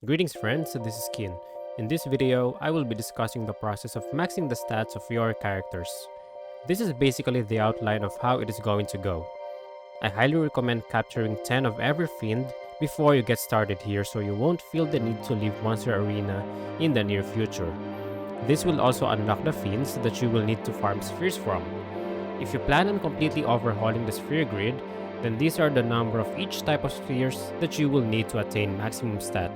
Greetings friends, this is Kin. In this video, I will be discussing the process of maxing the stats of your characters. This is basically the outline of how it is going to go. I highly recommend capturing 10 of every fiend before you get started here so you won't feel the need to leave Monster Arena in the near future. This will also unlock the fiends that you will need to farm spheres from. If you plan on completely overhauling the sphere grid, then these are the number of each type of spheres that you will need to attain maximum stat.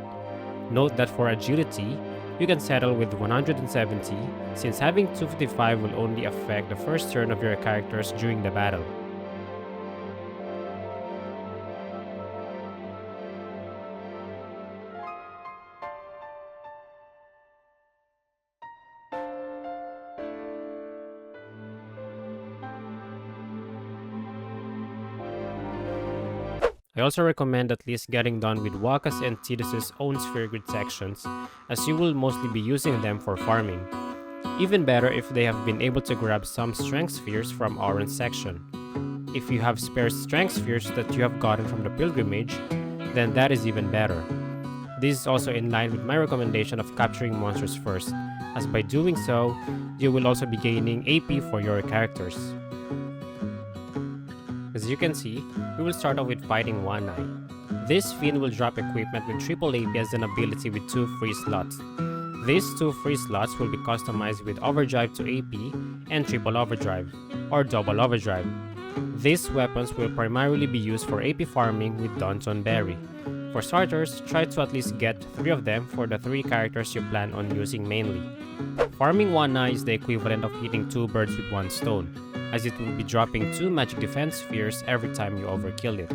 Note that for agility, you can settle with 170 since having 255 will only affect the first turn of your characters during the battle. I also recommend at least getting done with Waka's and Tidus' own sphere grid sections, as you will mostly be using them for farming. Even better if they have been able to grab some strength spheres from Auron's section. If you have spare strength spheres that you have gotten from the pilgrimage, then that is even better. This is also in line with my recommendation of capturing monsters first, as by doing so, you will also be gaining AP for your characters. As you can see, we will start off with fighting One Eye. This fiend will drop equipment with triple AP as an ability with 2 free slots. These 2 free slots will be customized with overdrive to AP and triple overdrive, or double overdrive. These weapons will primarily be used for AP farming with Tonberry. For starters, try to at least get 3 of them for the 3 characters you plan on using mainly. Farming One Eye is the equivalent of hitting 2 birds with 1 stone, as it will be dropping 2 magic defense spheres every time you overkill it.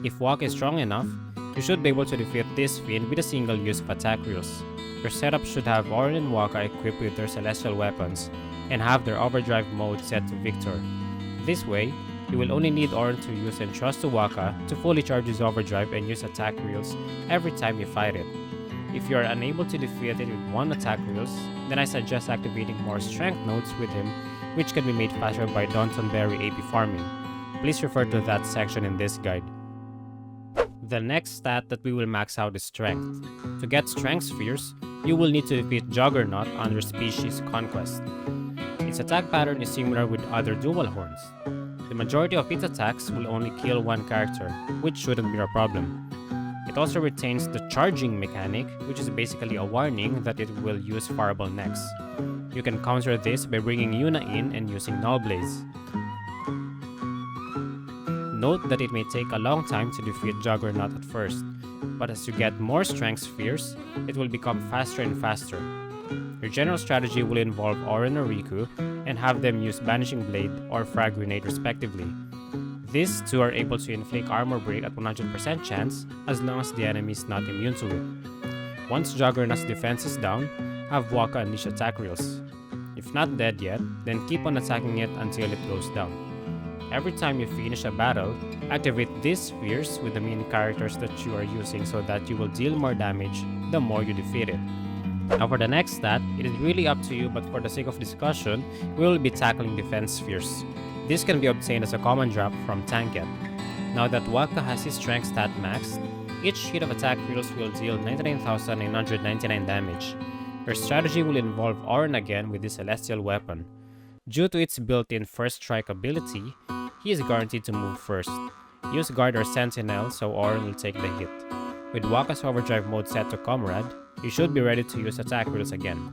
If Waka is strong enough, you should be able to defeat this fiend with a single use of attack reels. Your setup should have Auron and Waka equipped with their celestial weapons, and have their overdrive mode set to Victor. This way, you will only need Auron to use Entrust to Waka to fully charge his overdrive and use attack reels every time you fight it. If you are unable to defeat it with 1 attack reels, then I suggest activating more strength nodes with him, which can be made faster by Tonberry AP Farming. Please refer to that section in this guide. The next stat that we will max out is Strength. To get Strength Spheres, you will need to defeat Juggernaut under Species Conquest. Its attack pattern is similar with other dual horns. The majority of its attacks will only kill 1 character, which shouldn't be a problem. It also retains the charging mechanic, which is basically a warning that it will use Fireball next. You can counter this by bringing Yuna in and using Null Blaze. Note that it may take a long time to defeat Juggernaut at first, but as you get more strength spheres, it will become faster and faster. Your general strategy will involve Auron or Riku, and have them use Banishing Blade or Frag Grenade respectively. These 2 are able to inflict armor break at 100% chance as long as the enemy is not immune to it. Once Juggernaut's defense is down, have Waka unleash attack reels. If not dead yet, then keep on attacking it until it goes down. Every time you finish a battle, activate these spheres with the main characters that you are using so that you will deal more damage the more you defeat it. Now for the next stat, it is really up to you, but for the sake of discussion, we will be tackling defense spheres. This can be obtained as a common drop from Tanket. Now that Waka has his strength stat maxed, each hit of attack reels will deal 99,999 damage. Your strategy will involve Auron again with his celestial weapon. Due to its built-in first strike ability, he is guaranteed to move first. Use guard or sentinel so Auron will take the hit. With Waka's overdrive mode set to Comrade, you should be ready to use attack reels again.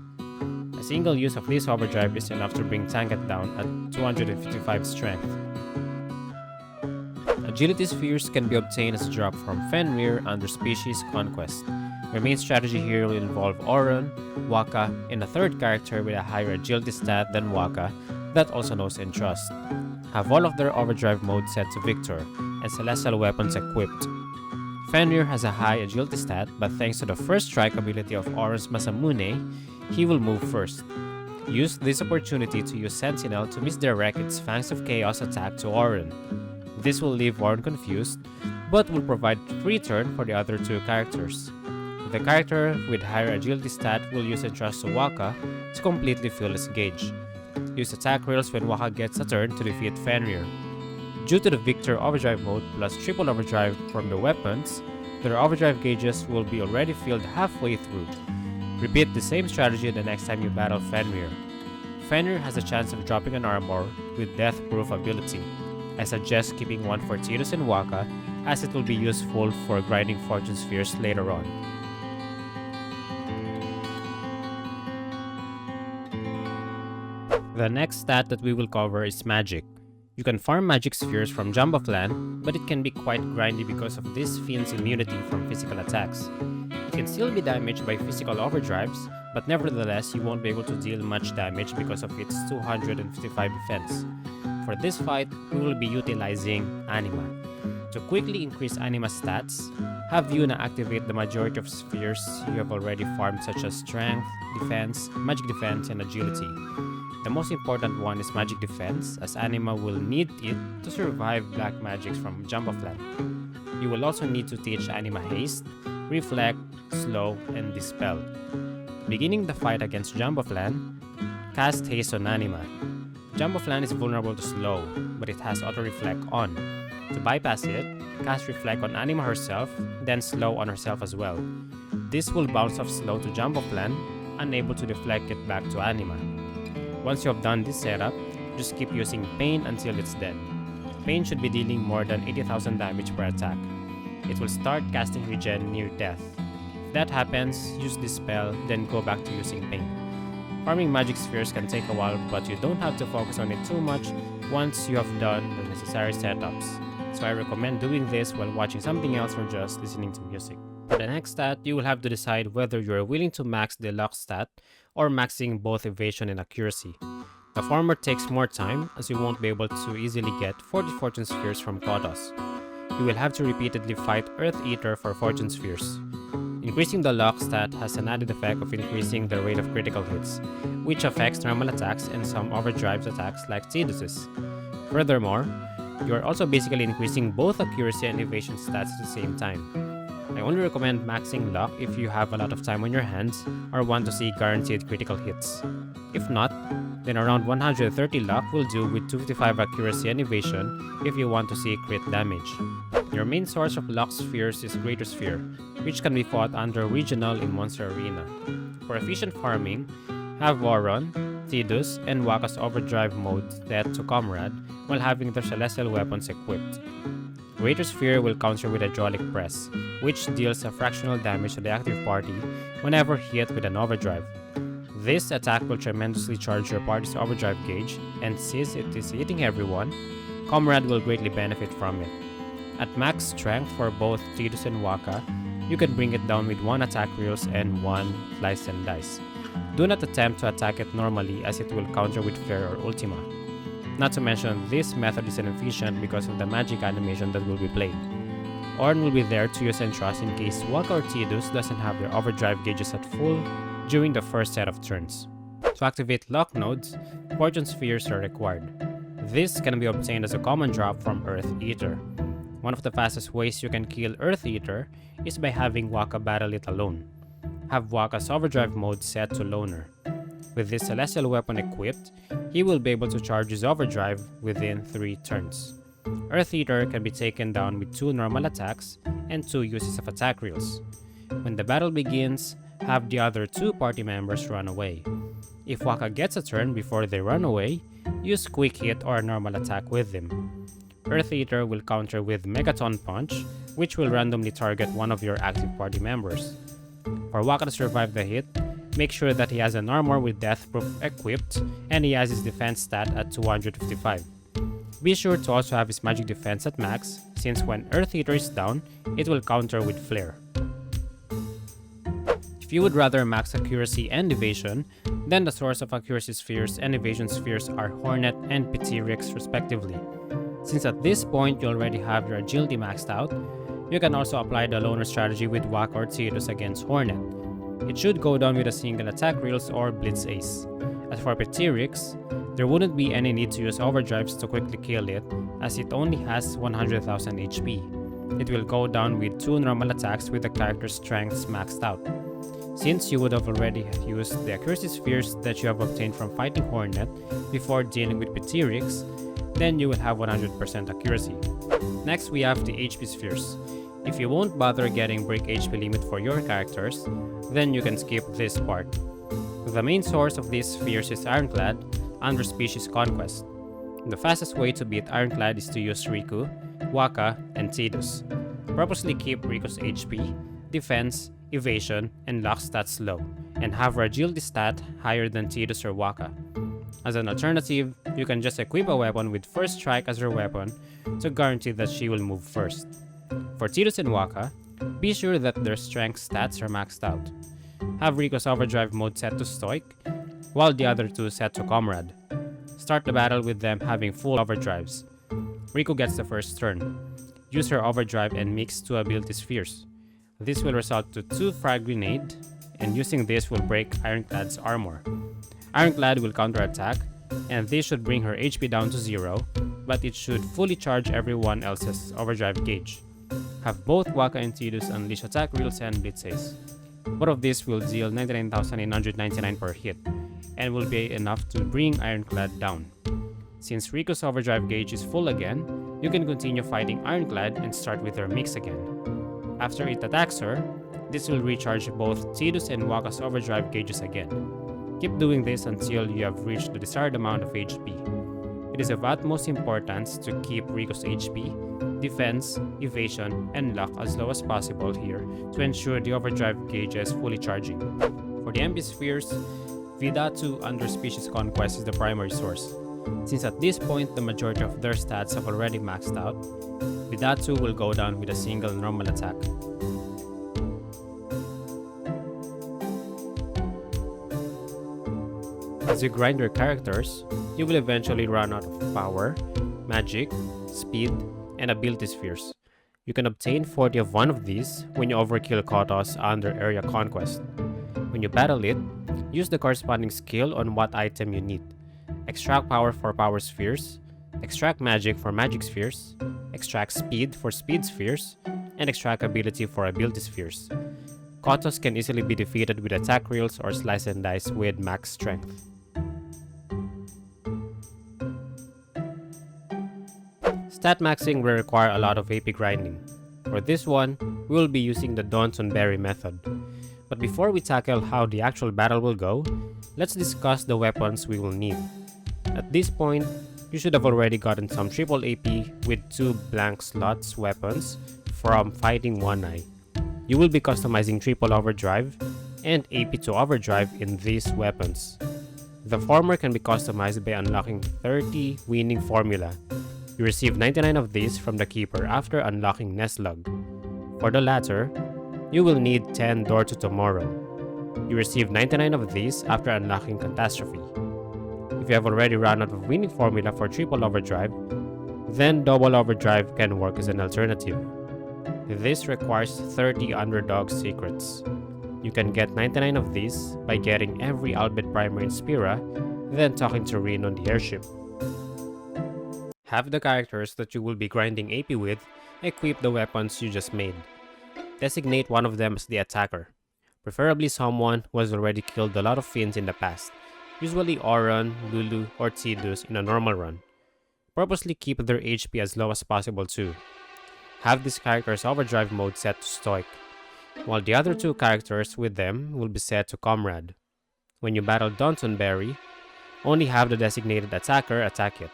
A single use of this overdrive is enough to bring Tanket down at 255 strength. Agility spheres can be obtained as a drop from Fenrir under Species Conquest. Your main strategy here will involve Auron, Waka, and a 3rd character with a higher agility stat than Waka that also knows Entrust. Have all of their overdrive mode set to Victor, and celestial weapons equipped. Fenrir has a high agility stat, but thanks to the first strike ability of Auron's Masamune, he will move first. Use this opportunity to use Sentinel to misdirect its Fangs of Chaos attack to Auron. This will leave Auron confused, but will provide free turn for the other 2 characters. The character with higher agility stat will use Entrust to Waka to completely fill his gauge. Use attack rails when Waka gets a turn to defeat Fenrir. Due to the Victor overdrive mode plus triple overdrive from the weapons, their overdrive gauges will be already filled halfway through. Repeat the same strategy the next time you battle Fenrir. Fenrir has a chance of dropping an armor with death-proof ability. I suggest keeping one for Tidus and Waka, as it will be useful for grinding Fortune Spheres later on. The next stat that we will cover is Magic. You can farm Magic Spheres from Jumboflan, but it can be quite grindy because of this fiend's immunity from physical attacks. It can still be damaged by physical overdrives, but nevertheless you won't be able to deal much damage because of its 255 defense. For this fight, we will be utilizing Anima. To quickly increase Anima's stats, have Yuna activate the majority of spheres you have already farmed, such as Strength, Defense, Magic Defense, and Agility. The most important one is Magic Defense, as Anima will need it to survive black magics from Jumboflan. You will also need to teach Anima Haste, Reflect, Slow, and Dispel. Beginning the fight against Jumboflan, cast Haste on Anima. Jumboflan is vulnerable to Slow, but it has Auto Reflect on. To bypass it, cast Reflect on Anima herself, then Slow on herself as well. This will bounce off Slow to Jumboflan, unable to deflect it back to Anima. Once you have done this setup, just keep using Pain until it's dead. Pain should be dealing more than 80,000 damage per attack. It will start casting Regen near death. If that happens, use Dispel, then go back to using Pain. Farming Magic Spheres can take a while, but you don't have to focus on it too much once you have done the necessary setups. So I recommend doing this while watching something else or just listening to music. For the next stat, you will have to decide whether you are willing to max the luck stat or maxing both evasion and accuracy. The former takes more time, as you won't be able to easily get 40 Fortune Spheres from Kodos. You will have to repeatedly fight Earth Eater for Fortune Spheres. Increasing the luck stat has an added effect of increasing the rate of critical hits, which affects normal attacks and some overdrive attacks like Tidus's. Furthermore, you are also basically increasing both accuracy and evasion stats at the same time. I only recommend maxing luck if you have a lot of time on your hands or want to see guaranteed critical hits. If not, then around 130 luck will do with 255 accuracy and evasion if you want to see crit damage. Your main source of luck spheres is Greater Sphere, which can be fought under Regional in Monster Arena. For efficient farming, have Waron, Tidus, and Waka's overdrive mode set to Comrade while having their celestial weapons equipped. Greater Sphere will counter with Hydraulic Press, which deals a fractional damage to the active party whenever hit with an overdrive. This attack will tremendously charge your party's overdrive gauge, and since it is hitting everyone, Comrade will greatly benefit from it. At max strength for both Tidus and Waka, you can bring it down with 1 attack reels and 1 slice and dice. Do not attempt to attack it normally, as it will counter with Flare or Ultima. Not to mention, this method is inefficient because of the magic animation that will be played. Ornn will be there to use Entrust in case Waka or Tidus doesn't have their overdrive gauges at full during the first set of turns. To activate lock nodes, Fortune Spheres are required. This can be obtained as a common drop from Earth Eater. One of the fastest ways you can kill Earth Eater is by having Waka battle it alone. Have Waka's overdrive mode set to Loner. With this celestial weapon equipped, he will be able to charge his overdrive within 3 turns. Earth Eater can be taken down with 2 normal attacks and 2 uses of attack reels. When the battle begins, have the other 2 party members run away. If Waka gets a turn before they run away, use Quick Hit or a normal attack with them. Earth Eater will counter with Megaton Punch, which will randomly target one of your active party members. For Waka to survive the hit, make sure that he has an armor with Deathproof equipped and he has his defense stat at 255. Be sure to also have his magic defense at max, since when Earth Eater is down, it will counter with Flare. If you would rather max accuracy and evasion, then the source of accuracy spheres and evasion spheres are Hornet and Ptyrix respectively. Since at this point you already have your agility maxed out, you can also apply the loner strategy with Waka or Tidus against Hornet. It should go down with a single attack reels or Blitz Ace. As for Ptyrix, there wouldn't be any need to use overdrives to quickly kill it, as it only has 100,000 HP. It will go down with 2 normal attacks with the character's strengths maxed out. Since you would have already used the accuracy spheres that you have obtained from fighting Hornet before dealing with Ptyrix, then you will have 100% accuracy. Next we have the HP spheres. If you won't bother getting break HP limit for your characters, then you can skip this part. The main source of these spheres is Ironclad under Species Conquest. The fastest way to beat Ironclad is to use Riku, Waka, and Tidus. Purposely keep Riku's HP, defense, evasion, and luck stats low, and have her agility stat higher than Tidus or Waka. As an alternative, you can just equip a weapon with First Strike as her weapon to guarantee that she will move first. For Tidus and Waka, be sure that their strength stats are maxed out. Have Riku's overdrive mode set to Stoic, while the other two set to Comrade. Start the battle with them having full overdrives. Riku gets the first turn. Use her overdrive and mix 2 ability spheres. This will result to 2 frag grenade, and using this will break Ironclad's armor. Ironclad will counterattack, and this should bring her HP down to 0, but it should fully charge everyone else's overdrive gauge. Have both Waka and Tidus unleash attack reels and blitzes. Both of these will deal 99,999 per hit, and will be enough to bring Ironclad down. Since Riku's overdrive gauge is full again, you can continue fighting Ironclad and start with her mix again. After it attacks her, this will recharge both Tidus and Waka's overdrive gauges again. Keep doing this until you have reached the desired amount of HP. It is of utmost importance to keep Riku's HP, defense, evasion, and luck as low as possible here to ensure the overdrive gauge is fully charging. For the MP spheres, Vidatu under Species Conquest is the primary source. Since at this point the majority of their stats have already maxed out, Vidatu will go down with a single normal attack. As you grind your characters, you will eventually run out of power, magic, speed, and ability spheres. You can obtain 40 of one of these when you overkill Kotos under Area Conquest. When you battle it, use the corresponding skill on what item you need. Extract power for power spheres, extract magic for magic spheres, extract speed for speed spheres, and extract ability for ability spheres. Kotos can easily be defeated with attack reels or slice and dice with max strength. Stat maxing will require a lot of AP grinding. For this one, we will be using the Tonberry method. But before we tackle how the actual battle will go, let's discuss the weapons we will need. At this point, you should have already gotten some triple AP with 2 blank slots weapons from Fighting One Eye. You will be customizing triple overdrive and AP to overdrive in these weapons. The former can be customized by unlocking 30 winning formula. You receive 99 of these from the keeper after unlocking Nestlug. For the latter, you will need 10 Door to Tomorrow. You receive 99 of these after unlocking Catastrophe. If you have already run out of winning formula for triple overdrive, then double overdrive can work as an alternative. This requires 30 underdog secrets. You can get 99 of these by getting every Albert primer in Spira, then talking to Rin on the airship. Have the characters that you will be grinding AP with equip the weapons you just made. Designate one of them as the attacker, preferably someone who has already killed a lot of fiends in the past, usually Auron, Lulu, or Tidus in a normal run. Purposely keep their HP as low as possible too. Have this character's overdrive mode set to Stoic, while the other 2 characters with them will be set to Comrade. When you battle Tonberry, only have the designated attacker attack it.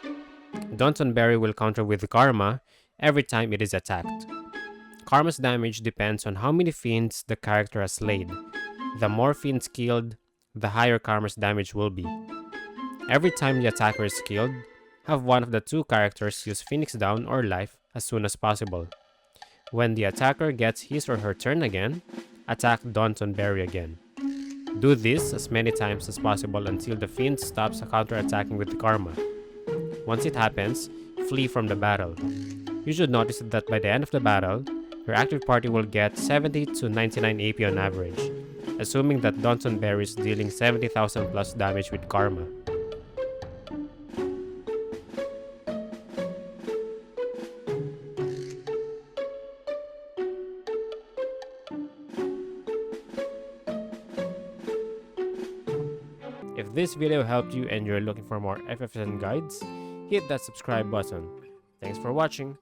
Tonberry will counter with Karma every time it is attacked. Karma's damage depends on how many fiends the character has slayed. The more fiends killed, the higher Karma's damage will be. Every time the attacker is killed, have one of the 2 characters use Phoenix Down or Life as soon as possible. When the attacker gets his or her turn again, attack Tonberry again. Do this as many times as possible until the fiend stops counter-attacking with Karma. Once it happens, flee from the battle. You should notice that by the end of the battle, your active party will get 70 to 99 AP on average, assuming that Tonberry is dealing 70,000 plus damage with Karma. If this video helped you and you're looking for more FFN guides, hit that subscribe button. Thanks for watching.